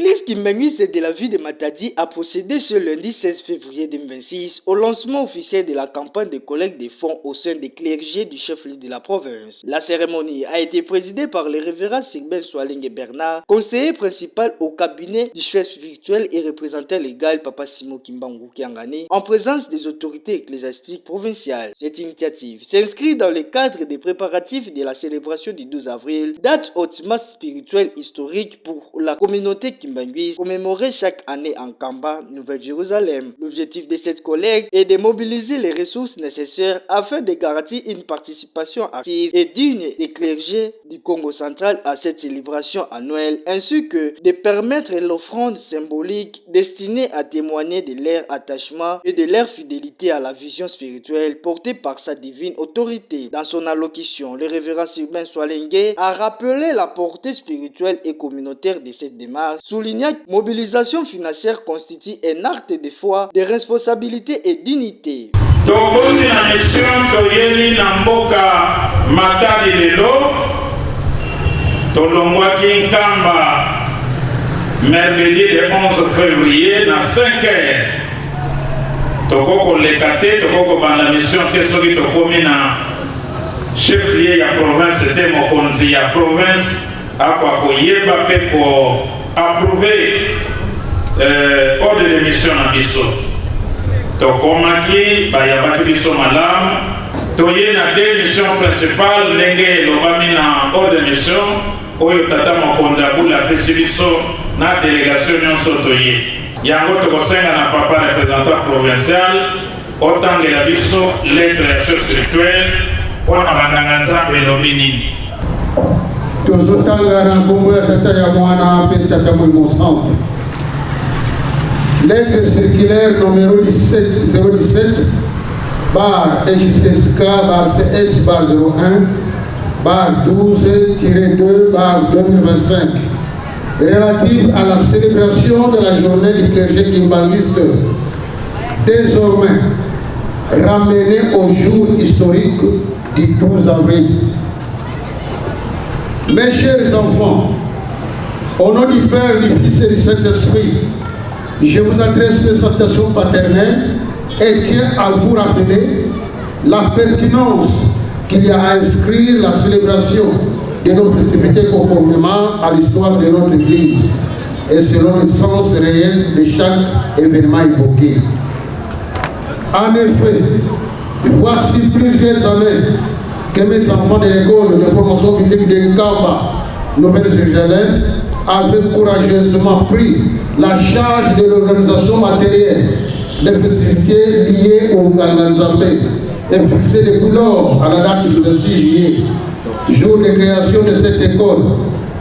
L'église Kimbanguiste de la ville de Matadi a procédé ce lundi 16 février 2026 au lancement officiel de la campagne de collecte de fonds au sein des clergés du chef-lieu de la province. La cérémonie a été présidée par le révérend Sylvain Soalingue Bernard, conseiller principal au cabinet du chef spirituel et représentant légal Papa Simon Kimbangu Kiangani, en présence des autorités ecclésiastiques provinciales. Cette initiative s'inscrit dans le cadre des préparatifs de la célébration du 12 avril, date hautement spirituelle historique pour la communauté kimbanguiste, commémorée chaque année en Kamba, Nouvelle-Jérusalem. L'objectif de cette collecte est de mobiliser les ressources nécessaires afin de garantir une participation active et digne des clergés du Congo central à cette célébration annuelle, ainsi que de permettre l'offrande symbolique destinée à témoigner de leur attachement et de leur fidélité à la vision spirituelle portée par sa divine autorité. Dans son allocution, le révérend Sylvain Soalingue a rappelé la portée spirituelle et communautaire de cette démarche, soulignant que la mobilisation financière constitue un acte de foi, de responsabilité et d'unité. Tokozi na mission toyeli na mboka Matadi lelo tolongwaki Nkamba mercredi le 11 février na 5h tokoko lekate tokoko banda mission te soki tokomi na chef-lieu ya province te mokonzi ya province akwa koyeba pe ko approuver ordre de mission na biso tokomaki bayabaki biso malamu toye na deux missions principales ndenge elobami na ordre de mission oyo tata mokonzi abula apesi biso na délégation nyonso toye yango tokosenga na papa représentant provincial otangela biso lettre ya chef spirituel mpona banganga nzambe elobi nini tozotanga na nkombo ya tata ya mwana mpe tata molimo centre. Lettre circulaire numéro 017 bar EJCSK bar CS bar 01 bar 12-2 bar 2025 relative à la célébration de la journée du clergé kimbanguiste, désormais ramenée au jour historique du 12 avril. Mes chers enfants, au nom du Père, du Fils et du Saint-Esprit, je vous adresse cette salutation paternelle et tiens à vous rappeler la pertinence qu'il y a à inscrire la célébration de nos festivités conformément à l'histoire de notre Église et selon le sens réel de chaque événement évoqué. En effet, voici plusieurs années que mes enfants de l'école de formation publique de Nkamba, Nouvelle-Jérusalem, avaient courageusement pris la charge de l'organisation matérielle des festivités liées au Nganganzambé et fixé depuis lors à la date du 26 juillet, jour de création de cette école,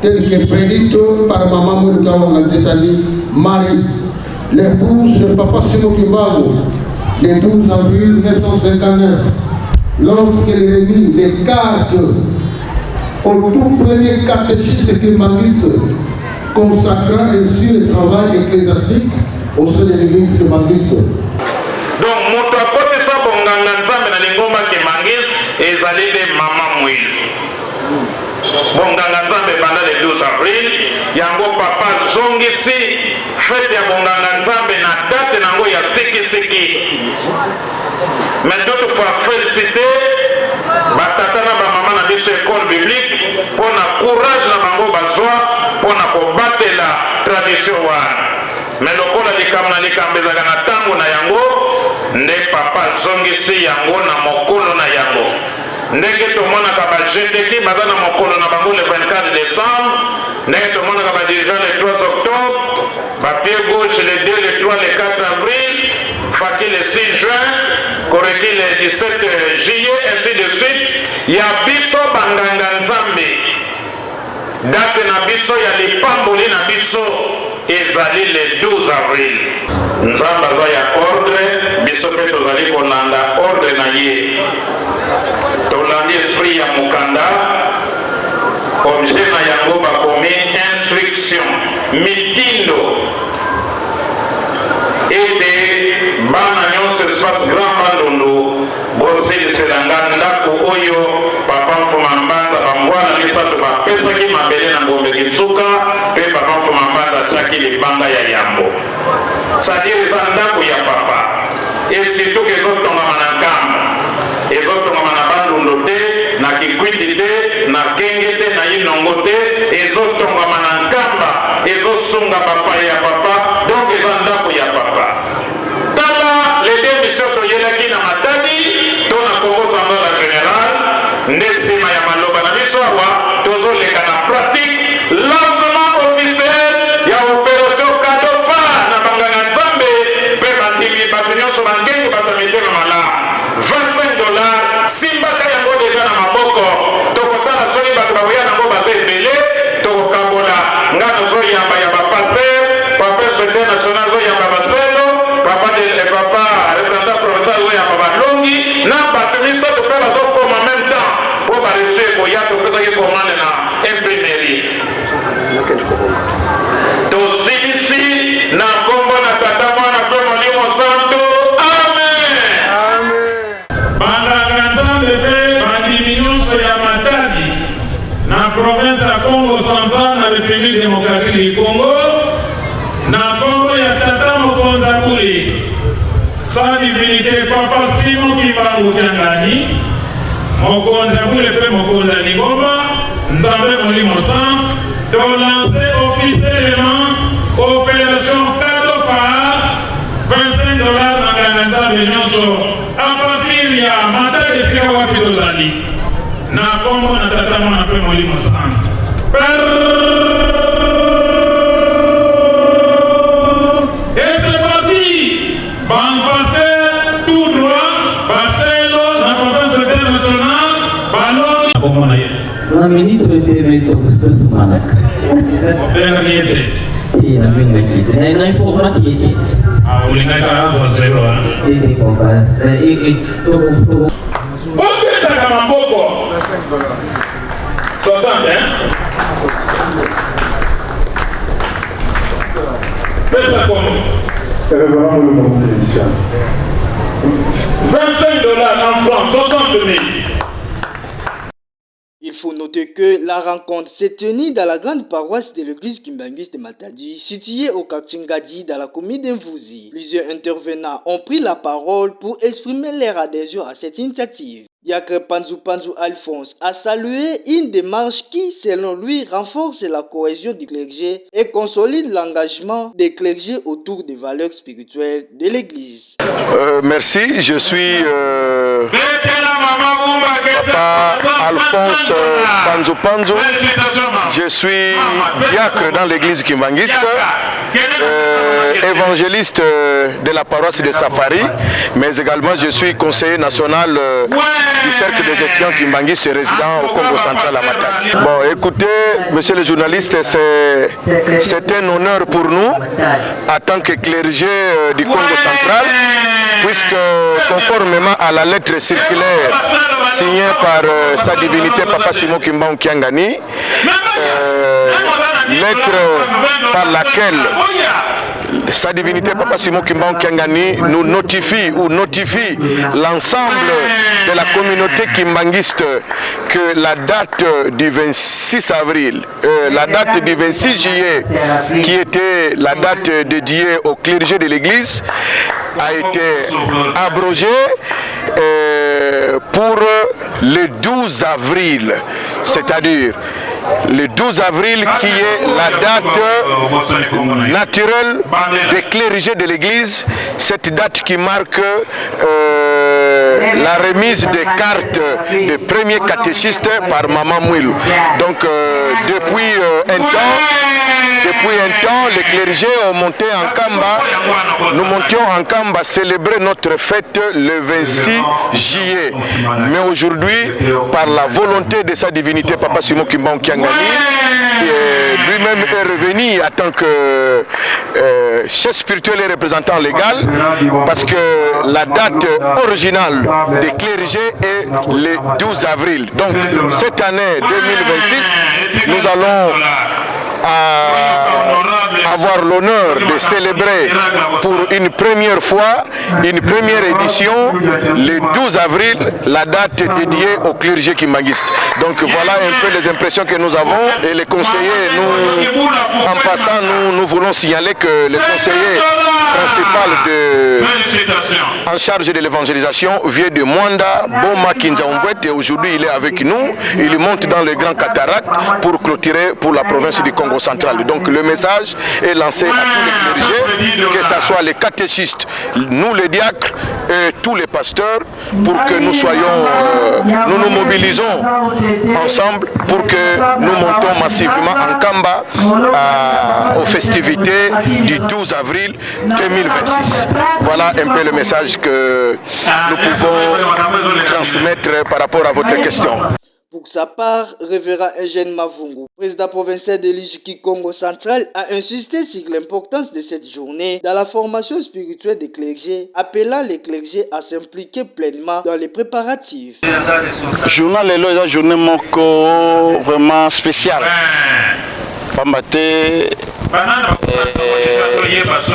telle que prédite par Maman Moulkawa, c'est-à-dire Marie, l'épouse de Papa Simon Kimbangu, le 12 avril 1959, lorsqu'elle remit les cartes au tout premier catéchisme kimbanguiste, consacrant ainsi le travail ecclésiastique au sein de l'église kimbanguiste. Donc, moto akotesa bonganga nzambe na lingomba kimbanguiste ezali de mama mwili. Bonganga nzambe banda le 12 avril, yango papa zongisi fete ya bonganga nzambe na date nango ya siki. Mais d'autres fois féliciter batata na bamama na biso école biblique pour na courage na bango bazwa pour na kobatela tradition wana. Mais lokola likambo na likambo ezalaka na ntango na yango nde papa zongisi yango na mokolo na yango. Ndenge tomonaka bajeteki baza na mokolo na bango le 24 décembre, ndenge tomonaka badirigant le 3 octobre, papier gauche le 2, le 3, le 4 avril, Faki le 6 juin, Koreki le 17 juillet, ainsi de suite. Ya biso banganga nzambe, date na biso ya lipamboli na biso ezali le 12 avril. Nzambe aza ya ordre, biso pe tozali kolanda ordre na ye. Tolandi esprit ya mukanda, objet na yango bakomi instruction, mitindo, ete bana nyonso espace grand bandondo boseliselanga ndako oyo papa mfuma mbanza bamvwana misato bapesaki mabele na ngombe kitsuka pe papa mfuma mbanza atiaki ezalaki libanga ya yambo c'est-à-dire eza ndako ya papa et surtout ezotongama na nkamba ezotongama na bandundu te na kikwiti te na kenge te na inongo te ezotongama na nkamba ezosunga papa ya papa donc eza ndako ya papa tala les deux missions toyelaki na Matadi to na Congo Central général nde nsima ya maloba na biso awa tozoleka na pratique lancement officiel ya opération Kadofa na banganga nzambe mpe bandimi bato nyonso bangengi bato ya mitema malamu $25 simbaka yango deja na maboko tokotala soki bato bakoya nango baza ebele tokokambola nga nazoyamba ya bapaster papa secrétaire national azoyamba baselo papa représentant provincial azoyamba balongi na bato misato mpe bazokoma en même temps po baresu ekoya topesaki commande na imprimerie tosilisi na kombo na tata mwana mpe molimo santo amen banganga nzambe mpe bandimi nyonso ya Matadi na province ya Congo Central na République démocratique du Congo na kombo ya tata mokonzi akuli sa divinité papa Simon Kimbangu Kiangani mokonzi akuli mpe mokonzi ya Lingomba nzambe molimo santo to lancer officiellement opération Kadofa $25 na nganga nzambe nyonso a partir ya Matadi esika wapi tozali na kombo na tata mwana mpe molimo santo et c'est parti ban passer tout droit baselo na province internationale balongi kombo na ye na ministre de Métropole Semana. opéra niete Iya, minga gitu. Na informasi. ulinga ka zero Ini kompa. Itu Bongeta kama mboko 60 pesa como $25 en francs 60 000. Il faut noter que la rencontre s'est tenue dans la grande paroisse de l'église Kimbanguiste de Matadi, située au quartier Ngadi dans la commune d'Mvouzi. Plusieurs intervenants ont pris la parole pour exprimer leur adhésion à cette initiative. Diacre Panzou Alphonse a salué une démarche qui, selon lui, renforce la cohésion du clergé et consolide l'engagement des clergés autour des valeurs spirituelles de l'église. Merci, je suis Papa Alphonse Panzou. Je suis diacre dans l'église Kimbanguiste, évangéliste de la paroisse de Safari, mais également je suis conseiller national du cercle des étudiants Kimbanguiste résident au Congo Central à Matadi. Bon, écoutez, monsieur le journaliste, c'est un honneur pour nous, en tant que clergé du Congo Central, puisque conformément à la lettre circulaire signée par sa divinité Papa Simon Kimbangu Kiangani, lettre par laquelle sa divinité Papa Simon Kimbangu Kiangani nous notifie l'ensemble de la communauté kimbanguiste que la date du 26 avril, la date du 26 juillet, qui était la date dédiée au clergé de l'église, a été abrogée pour le 12 avril, c'est-à-dire le 12 avril qui est la date naturelle des clergés de l'église, cette date qui marque la remise des cartes de premier catéchiste par Maman Mouilou. Donc depuis un temps, les clergés ont monté en Kamba, nous montions en Kamba célébrer notre fête le 26 juillet. Mais aujourd'hui, par la volonté de sa divinité Papa Simon Kimbangu Kiangani, lui-même est revenu en tant que chef spirituel et représentant légal, parce que la date originale des clergés est le 12 avril. Donc cette année 2026, nous allons avoir l'honneur de célébrer pour une première fois, une première édition, le 12 avril, la date dédiée au clergé kimbanguiste. Donc voilà un peu les impressions que nous avons et les conseillers, en passant, nous voulons signaler que le conseiller principal en charge de l'évangélisation vient de Mwanda, Boma Kinzaoumouet, et aujourd'hui il est avec nous, il monte dans le Grand Cataract pour clôturer pour la province du Congo central. Donc le message est lancé à tous les clergés, que ce soit les catéchistes, nous les diacres et tous les pasteurs, pour que nous soyons, nous nous mobilisons ensemble pour que nous montons massivement en Kamba aux festivités du 12 avril 2026. Voilà un peu le message que nous pouvons transmettre par rapport à votre question. Pour sa part, révérend Eugène Mavungu, président provincial de l'Ijiki Congo central, a insisté sur l'importance de cette journée dans la formation spirituelle des clergés, appelant les clergés à s'impliquer pleinement dans les préparatifs. Journal est une journée vraiment spéciale. Pambate et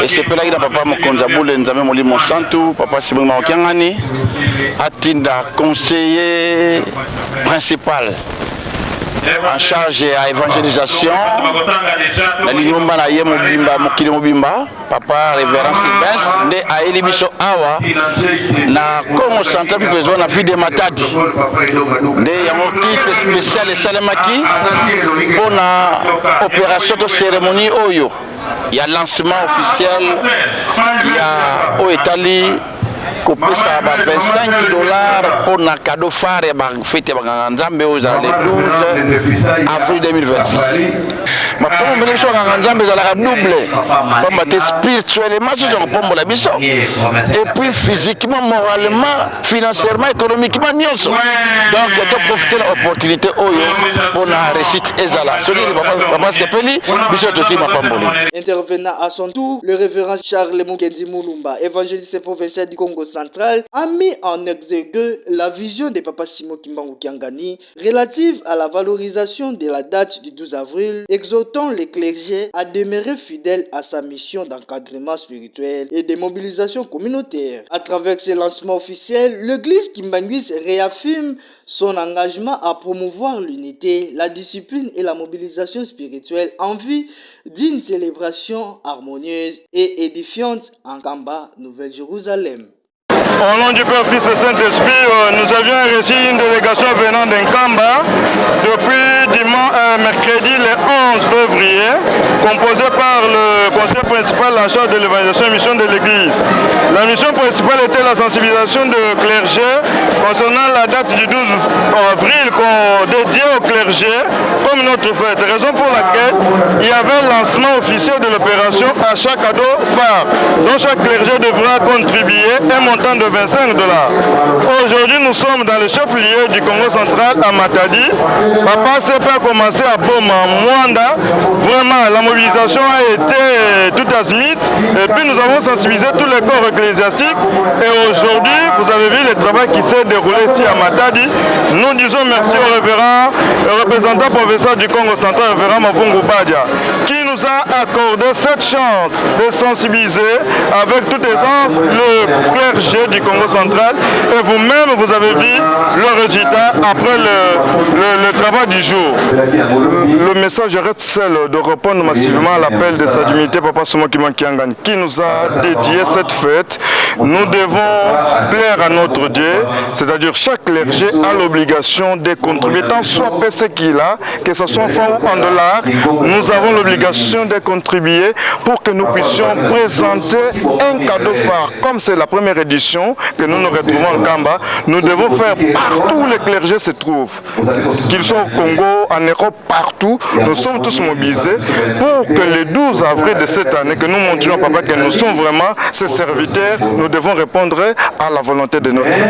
c'est pour là papa Mokonzabule Nzame Molimo Santu, papa Simon Maokiangani, Atinda, conseiller principal en charge à évangélisation. La Lingomba na ye mobimba mokili mobimba, papa révérend Sylvestre, né à Elibiso Awa, na Congo central besoin na vie de Matadi. Né yango titre spécial et salemaki pour la opération de cérémonie Oyo. Il y a lancement officiel, il y a au Italie. Ça va $25 pour un cadeau phare et fête Nzambe aux le 12 avril 2026. Ma première élection à Nzambe est doublée. Comme spirituellement, et puis physiquement, moralement, financièrement, économiquement, donc il faut profiter de l'opportunité pour la réussite Ezala. Intervenant à son tour, le révérend Charles Mukendi Mulumba, évangéliste provincial du Congo central, a mis en exergue la vision de Papa Simon Kimbangu Kiangani relative à la valorisation de la date du 12 avril, exhortant les clergés à demeurer fidèles à sa mission d'encadrement spirituel et de mobilisation communautaire. À travers ce lancement officiel, l'église kimbanguiste réaffirme son engagement à promouvoir l'unité, la discipline et la mobilisation spirituelle en vue d'une célébration harmonieuse et édifiante en Kamba, Nouvelle-Jérusalem. Au nom du Père, Fils et Saint-Esprit, nous avions reçu une délégation venant d'Nkamba depuis mercredi le 11 février, composée par le conseiller principal en charge de l'évangélisation et mission de l'Église. La mission principale était la sensibilisation de clergé concernant la date du 12 avril dédiée au clergé comme notre fête. Raison pour laquelle il y avait le lancement officiel de l'opération à chaque cadeau phare, dont chaque clergé devra contribuer un montant de $25. Aujourd'hui, nous sommes dans le chef-lieu du Congo central à Matadi. Papa CP a commencé à Boma, Mwanda. Vraiment, la mobilisation a été tout azimut. Et puis, nous avons sensibilisé tous les corps ecclésiastiques. Et aujourd'hui, vous avez vu le travail qui s'est déroulé ici à Matadi. Nous disons merci au révérend, le représentant provincial du Congo central, le révérend Mavungu Badia, qui nous a accordé cette chance de sensibiliser avec toute aisance le clergé du Congo central, et vous-même vous avez vu le résultat après le travail du jour. Le message reste celle de répondre massivement à l'appel de sa divinité Papa Simon Kimbangu Kiangani qui nous a dédié cette fête. Nous devons plaire à notre Dieu, c'est-à-dire chaque clergé a l'obligation de contribuer tant soit ce qu'il a, que ce soit en francs ou en dollars. Nous avons l'obligation de contribuer pour que nous puissions présenter un cadeau phare. Comme c'est la première édition que nous nous retrouvons en Kamba, nous devons faire partout où les clergés se trouvent, qu'ils soient au Congo, en Europe, partout. Nous sommes tous mobilisés pour que le 12 avril de cette année, que nous montrions, papa, que nous sommes vraiment ses serviteurs, nous devons répondre à la volonté de notre Dieu.